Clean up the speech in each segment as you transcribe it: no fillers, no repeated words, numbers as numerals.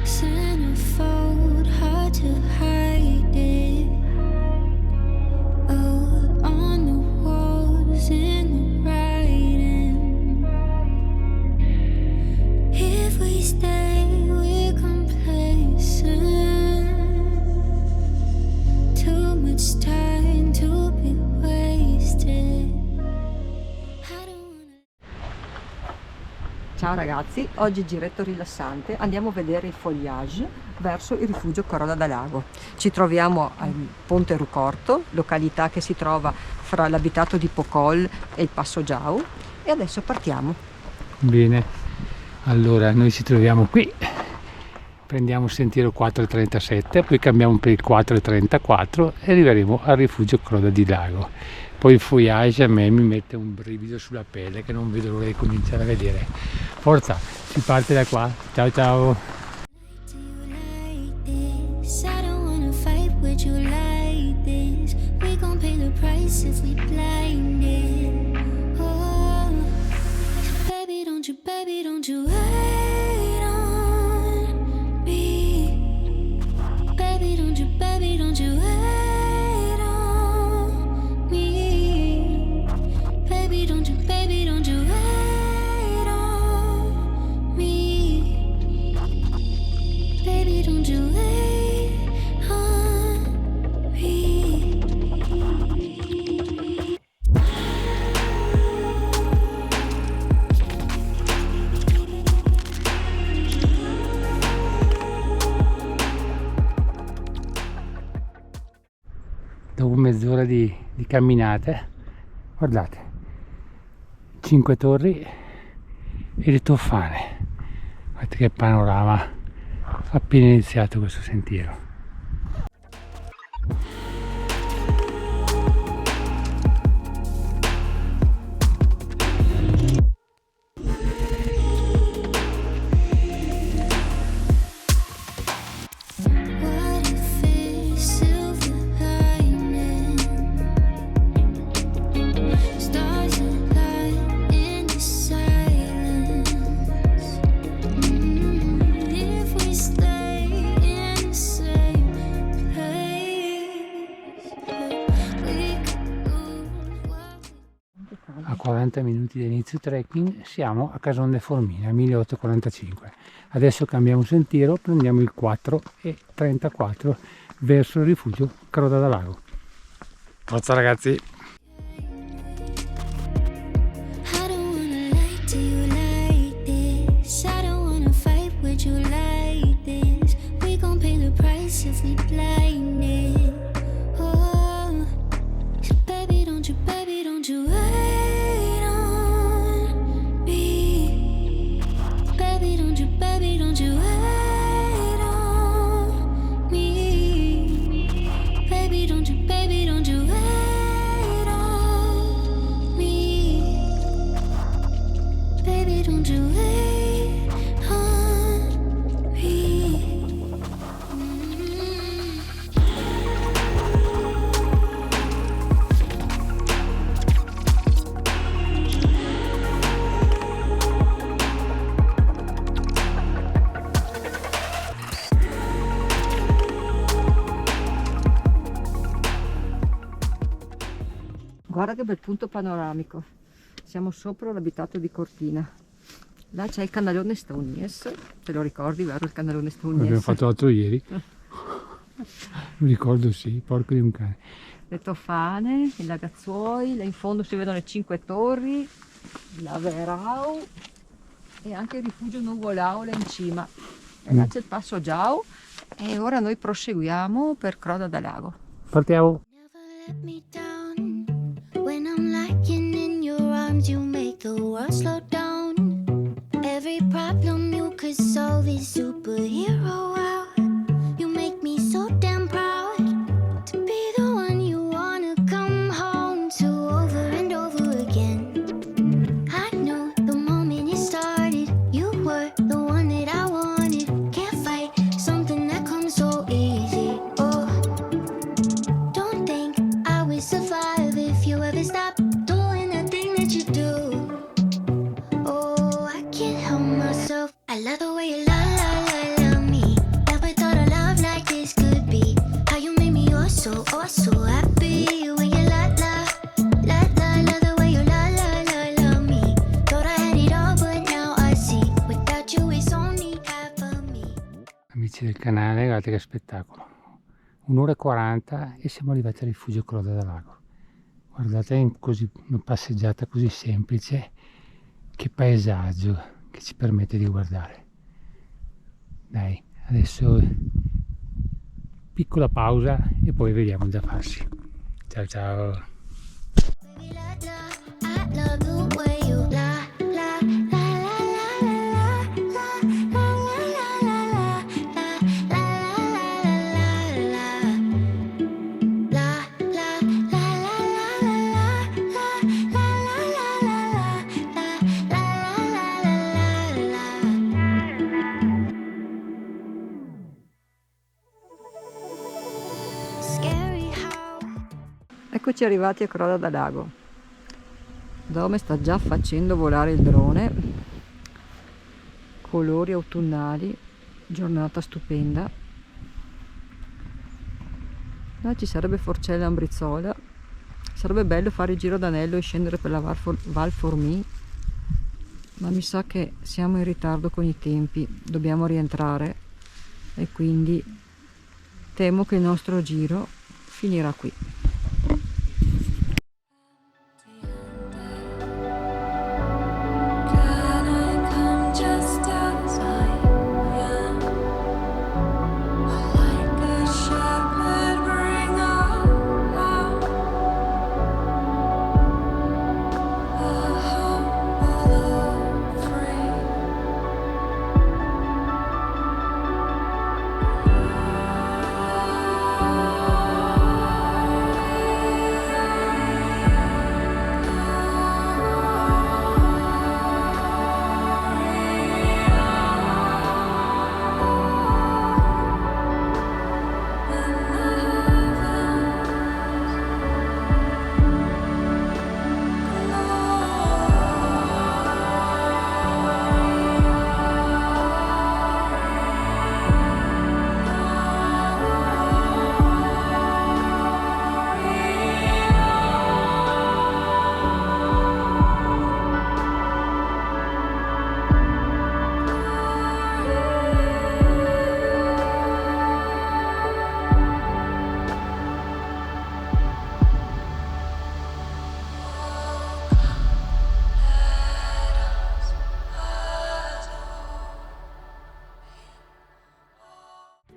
centerfold, hard to hide it. Oh, on the walls in the writing. If we stay, we're complacent. Too much time to be wasted. I don't wanna. Ciao ragazzi, oggi giretto rilassante, andiamo a vedere il foliage verso il rifugio Croda da Lago. Ci troviamo al Ponte Rucorto, località che si trova fra l'abitato di Pocol e il Passo Giau, e adesso partiamo. Bene, allora noi ci troviamo qui, prendiamo il sentiero 437, poi cambiamo per il 434 e arriveremo al rifugio Croda di Lago. Poi il foliage a me mi mette un brivido sulla pelle che non vedo l'ora di cominciare a vedere. Forza, si parte da qua. Ciao ciao! Do you like this? I don't wanna fight with you like this. We gon' pay the price if we blinded. Oh, baby, don't you wait on me. Baby, don't you wait on me. Baby, don't you wait on me. Baby, don't you wait on me. Dopo mezz'ora di camminate, guardate, 5 torri e le Tofane. Guardate che panorama, appena iniziato questo sentiero. What if it's silver lining? Stars align in the silence. If we stay in the same place, we could lose what we. A 40 minuti dall'inizio trekking siamo a Casone Formina, 1845. Adesso cambiamo sentiero, prendiamo il 434 verso il rifugio Croda da Lago. Forza ragazzi! I don't wanna lie to you like this. I don't wanna fight with you like this. We gon' pay the price if we blinded. Oh, so baby, don't you wait on me. Baby, don't you wait on me. Baby, don't you wait on me. Baby, don't you wait on me. Guarda che bel punto panoramico, siamo sopra l'abitato di Cortina. Là c'è il canalone Staugnes, te lo ricordi, vero il canalone Staugnes? L'abbiamo fatto l'altro ieri. Lo ricordo, sì, porco di un cane. Le Tofane, i Lagazzuoi, là in fondo si vedono le 5 torri, la Verau e anche il rifugio Nuvolao là in cima. E là c'è il Passo Giau e ora noi proseguiamo per Croda da Lago. Partiamo! Never let me down. When I'm lying in your arms, you make the world slow down. Every problem you could solve is superhero wow. You make me so damn proud to be the one you wanna come home to over and over again. I knew the moment it started, you were the one that I wanted. Can't fight something that comes so easy. Oh, don't think I would survive if you ever stop doing the thing that you do. Oh, I can't help myself. I love the way you love me. amici del canale, guardate che spettacolo. 1 ora e 40 e siamo arrivati al rifugio Croda da Lago. Guardate, così una passeggiata così semplice, che paesaggio che ci permette di guardare. Dai, adesso piccola pausa e poi vediamo da farsi. Ciao ciao. Baby, I love the way you lie, lie, lie, lie, lie, lie, lie, lie, lie, lie, lie, lie, Scary how Eccoci arrivati a Croda da Lago. Dome sta già facendo volare il drone, colori autunnali, giornata stupenda. Là ci sarebbe Forcella Ambrizzola, sarebbe bello fare il giro d'anello e scendere per la Val Formì, ma mi sa che siamo in ritardo con i tempi, dobbiamo rientrare e quindi temo che il nostro giro finirà qui.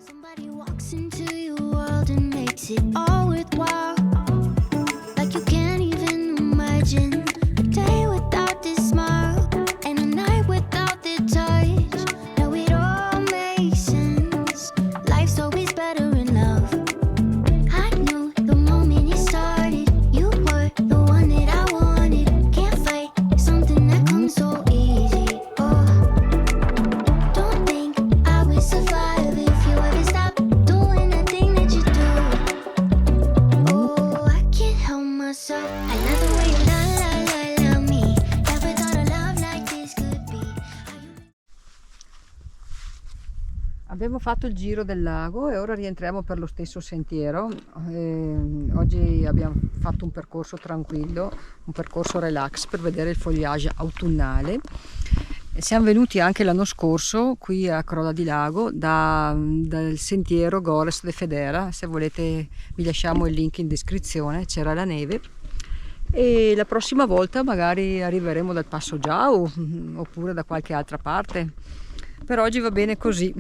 somebody walks into your world and makes it all worthwhile. Like you can't even imagine a day without this smile and a night without the touch. Now it all makes sense. Life's always better in love. I knew the moment it started. You were the one that I wanted. Can't fight something that comes so easy. Oh, don't think I would survive if you ever stopped doing the thing that you do. Oh, I can't help myself. I love the way you love me. Never thought a love like this could be. Abbiamo fatto il giro del lago e ora rientriamo per lo stesso sentiero. Oggi abbiamo fatto un percorso tranquillo, un percorso relax per vedere il foliage autunnale. Siamo venuti anche l'anno scorso qui a Croda di Lago dal sentiero Gores de Federa. Se volete vi lasciamo il link in descrizione, c'era la neve. E la prossima volta magari arriveremo dal Passo Giau oppure da qualche altra parte. Per oggi va bene così,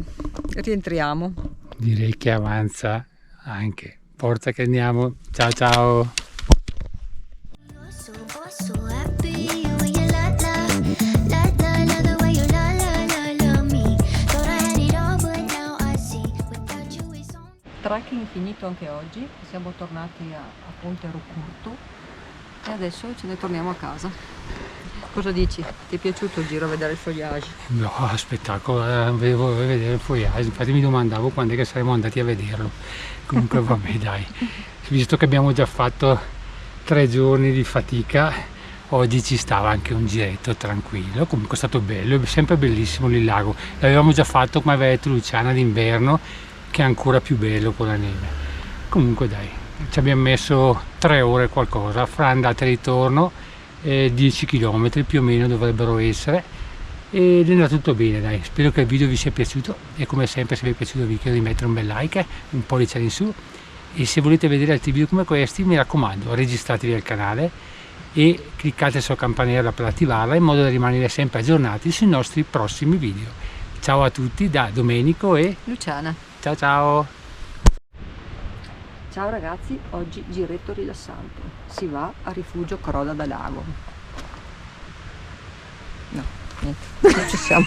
rientriamo. Direi che avanza anche. Forza che andiamo. Ciao ciao. You're so happy when you love the way you love me. Thought I had it all, but now I see without you it's on. Trekking finito anche oggi, siamo tornati a Ponte Rucurtu e adesso ce ne torniamo a casa. Cosa dici? Ti è piaciuto il giro a vedere il foliage? No, spettacolo, volevo vedere il foliage, infatti mi domandavo quando è che saremmo andati a vederlo. Comunque vabbè dai, visto che abbiamo già fatto 3 giorni di fatica, oggi ci stava anche un giretto tranquillo. Comunque è stato bello, è sempre bellissimo il lago. L'avevamo già fatto, come aveva detto Luciana, d'inverno, che è ancora più bello con la neve. Comunque dai, ci abbiamo messo 3 ore e qualcosa, fra andata e ritorno, 10 km più o meno dovrebbero essere, ed è andato tutto bene, dai. Spero che il video vi sia piaciuto e come sempre se vi è piaciuto vi chiedo di mettere un bel like, un pollice in su, e se volete vedere altri video come questi mi raccomando registratevi al canale e cliccate sulla campanella per attivarla in modo da rimanere sempre aggiornati sui nostri prossimi video. Ciao a tutti da Domenico e Luciana. ciao ciao! Ciao ragazzi, oggi giretto rilassante. Si va a rifugio Croda da Lago. No, niente, non ci siamo.